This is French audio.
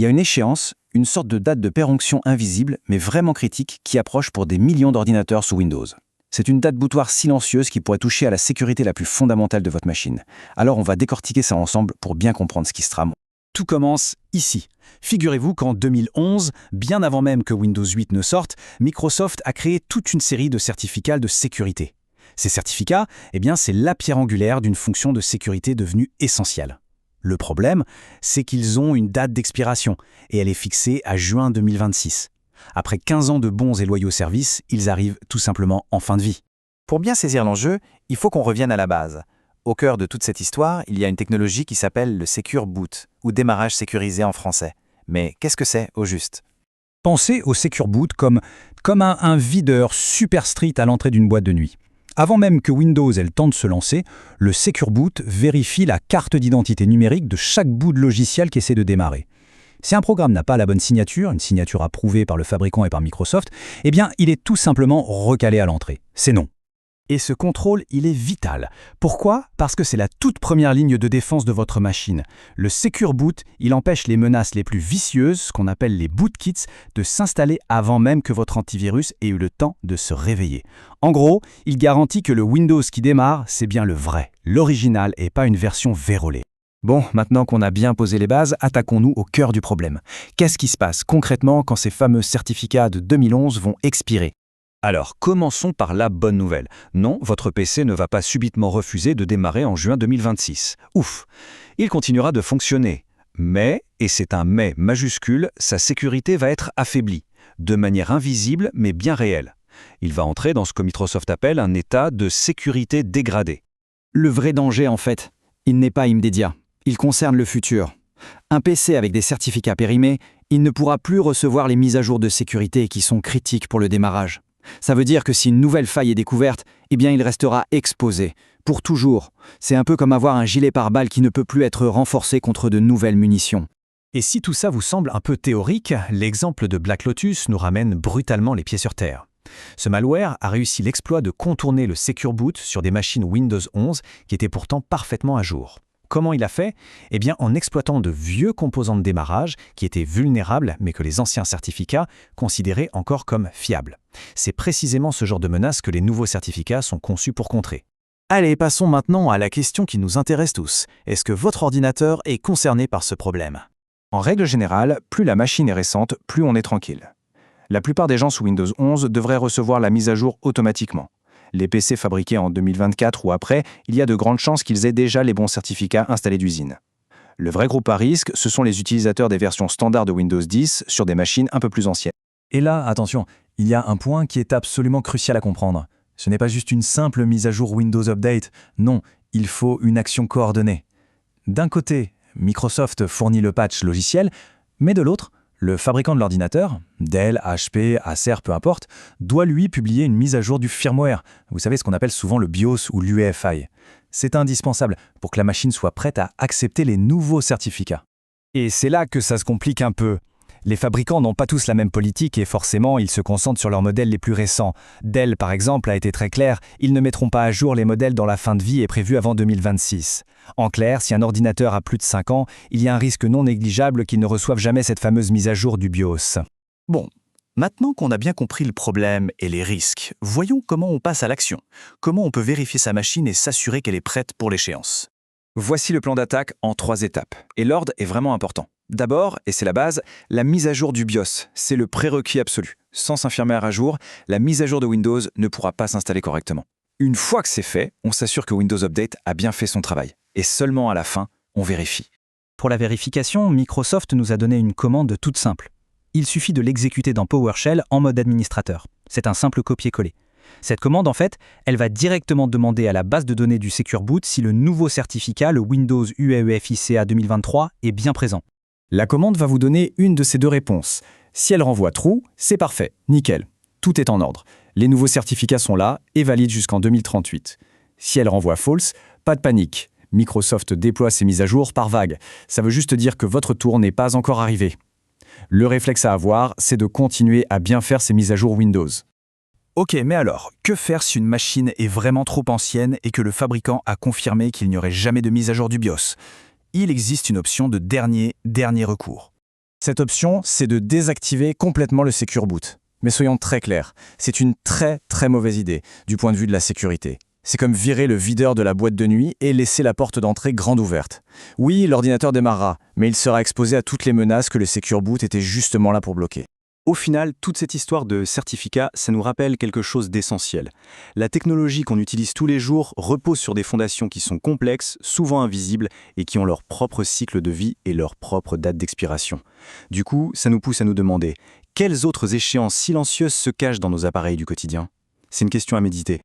y a une échéance, une sorte de date de péremption invisible, mais vraiment critique, qui approche pour des millions d'ordinateurs sous Windows. C'est une date butoir silencieuse qui pourrait toucher à la sécurité la plus fondamentale de votre machine. Alors on va décortiquer ça ensemble pour bien comprendre ce qui se trame. Tout commence ici. Figurez-vous qu'en 2011, bien avant même que Windows 8 ne sorte, Microsoft a créé toute une série de certificats de sécurité. Ces certificats, c'est la pierre angulaire d'une fonction de sécurité devenue essentielle. Le problème, c'est qu'ils ont une date d'expiration, et elle est fixée à juin 2026. Après 15 ans de bons et loyaux services, ils arrivent tout simplement en fin de vie. Pour bien saisir l'enjeu, il faut qu'on revienne à la base. Au cœur de toute cette histoire, il y a une technologie qui s'appelle le Secure Boot, ou démarrage sécurisé en français. Mais qu'est-ce que c'est, au juste? Pensez au Secure Boot comme un videur super strict à l'entrée d'une boîte de nuit. Avant même que Windows ait le temps de se lancer, le Secure Boot vérifie la carte d'identité numérique de chaque bout de logiciel qui essaie de démarrer. Si un programme n'a pas la bonne signature, une signature approuvée par le fabricant et par Microsoft, il est tout simplement recalé à l'entrée. C'est non. Et ce contrôle, il est vital. Pourquoi? Parce que c'est la toute première ligne de défense de votre machine. Le Secure Boot, il empêche les menaces les plus vicieuses, ce qu'on appelle les bootkits, de s'installer avant même que votre antivirus ait eu le temps de se réveiller. En gros, il garantit que le Windows qui démarre, c'est bien le vrai, l'original et pas une version vérolée. Bon, maintenant qu'on a bien posé les bases, attaquons-nous au cœur du problème. Qu'est-ce qui se passe concrètement quand ces fameux certificats de 2011 vont expirer? Alors, commençons par la bonne nouvelle. Non, votre PC ne va pas subitement refuser de démarrer en juin 2026. Ouf! Il continuera de fonctionner. Mais, et c'est un mais majuscule, sa sécurité va être affaiblie, de manière invisible mais bien réelle. Il va entrer dans ce que Microsoft appelle un état de sécurité dégradée. Le vrai danger, en fait, il n'est pas immédiat. Il concerne le futur. Un PC avec des certificats périmés, il ne pourra plus recevoir les mises à jour de sécurité qui sont critiques pour le démarrage. Ça veut dire que si une nouvelle faille est découverte, il restera exposé, pour toujours. C'est un peu comme avoir un gilet pare-balles qui ne peut plus être renforcé contre de nouvelles munitions. Et si tout ça vous semble un peu théorique, l'exemple de Black Lotus nous ramène brutalement les pieds sur terre. Ce malware a réussi l'exploit de contourner le Secure Boot sur des machines Windows 11 qui étaient pourtant parfaitement à jour. Comment il a fait? En exploitant de vieux composants de démarrage qui étaient vulnérables mais que les anciens certificats considéraient encore comme fiables. C'est précisément ce genre de menace que les nouveaux certificats sont conçus pour contrer. Allez, passons maintenant à la question qui nous intéresse tous. Est-ce que votre ordinateur est concerné par ce problème? En règle générale, plus la machine est récente, plus on est tranquille. La plupart des gens sous Windows 11 devraient recevoir la mise à jour automatiquement. Les PC fabriqués en 2024 ou après, il y a de grandes chances qu'ils aient déjà les bons certificats installés d'usine. Le vrai groupe à risque, ce sont les utilisateurs des versions standards de Windows 10 sur des machines un peu plus anciennes. Et là, attention, il y a un point qui est absolument crucial à comprendre. Ce n'est pas juste une simple mise à jour Windows Update, non, il faut une action coordonnée. D'un côté, Microsoft fournit le patch logiciel, mais de l'autre, le fabricant de l'ordinateur, Dell, HP, Acer, peu importe, doit lui publier une mise à jour du firmware. Vous savez ce qu'on appelle souvent le BIOS ou l'UEFI. C'est indispensable pour que la machine soit prête à accepter les nouveaux certificats. Et c'est là que ça se complique un peu. Les fabricants n'ont pas tous la même politique et forcément, ils se concentrent sur leurs modèles les plus récents. Dell, par exemple, a été très clair, ils ne mettront pas à jour les modèles dont la fin de vie est prévue avant 2026. En clair, si un ordinateur a plus de 5 ans, il y a un risque non négligeable qu'il ne reçoive jamais cette fameuse mise à jour du BIOS. Bon, maintenant qu'on a bien compris le problème et les risques, voyons comment on passe à l'action. Comment on peut vérifier sa machine et s'assurer qu'elle est prête pour l'échéance. Voici le plan d'attaque en 3 étapes. Et l'ordre est vraiment important. D'abord, et c'est la base, la mise à jour du BIOS. C'est le prérequis absolu. Sans un firmware à jour, la mise à jour de Windows ne pourra pas s'installer correctement. Une fois que c'est fait, on s'assure que Windows Update a bien fait son travail. Et seulement à la fin, on vérifie. Pour la vérification, Microsoft nous a donné une commande toute simple. Il suffit de l'exécuter dans PowerShell en mode administrateur. C'est un simple copier-coller. Cette commande, en fait, elle va directement demander à la base de données du Secure Boot si le nouveau certificat, le Windows UEFI-CA 2023, est bien présent. La commande va vous donner une de ces deux réponses. Si elle renvoie true, c'est parfait, nickel. Tout est en ordre. Les nouveaux certificats sont là et valides jusqu'en 2038. Si elle renvoie false, pas de panique. Microsoft déploie ses mises à jour par vague. Ça veut juste dire que votre tour n'est pas encore arrivé. Le réflexe à avoir, c'est de continuer à bien faire ses mises à jour Windows. Ok, mais alors, que faire si une machine est vraiment trop ancienne et que le fabricant a confirmé qu'il n'y aurait jamais de mise à jour du BIOS? Il existe une option de dernier recours. Cette option, c'est de désactiver complètement le Secure Boot. Mais soyons très clairs, c'est une très mauvaise idée du point de vue de la sécurité. C'est comme virer le videur de la boîte de nuit et laisser la porte d'entrée grande ouverte. Oui, l'ordinateur démarrera, mais il sera exposé à toutes les menaces que le Secure Boot était justement là pour bloquer. Au final, toute cette histoire de certificat, ça nous rappelle quelque chose d'essentiel. La technologie qu'on utilise tous les jours repose sur des fondations qui sont complexes, souvent invisibles, et qui ont leur propre cycle de vie et leur propre date d'expiration. Du coup, ça nous pousse à nous demander, quelles autres échéances silencieuses se cachent dans nos appareils du quotidien ? C'est une question à méditer.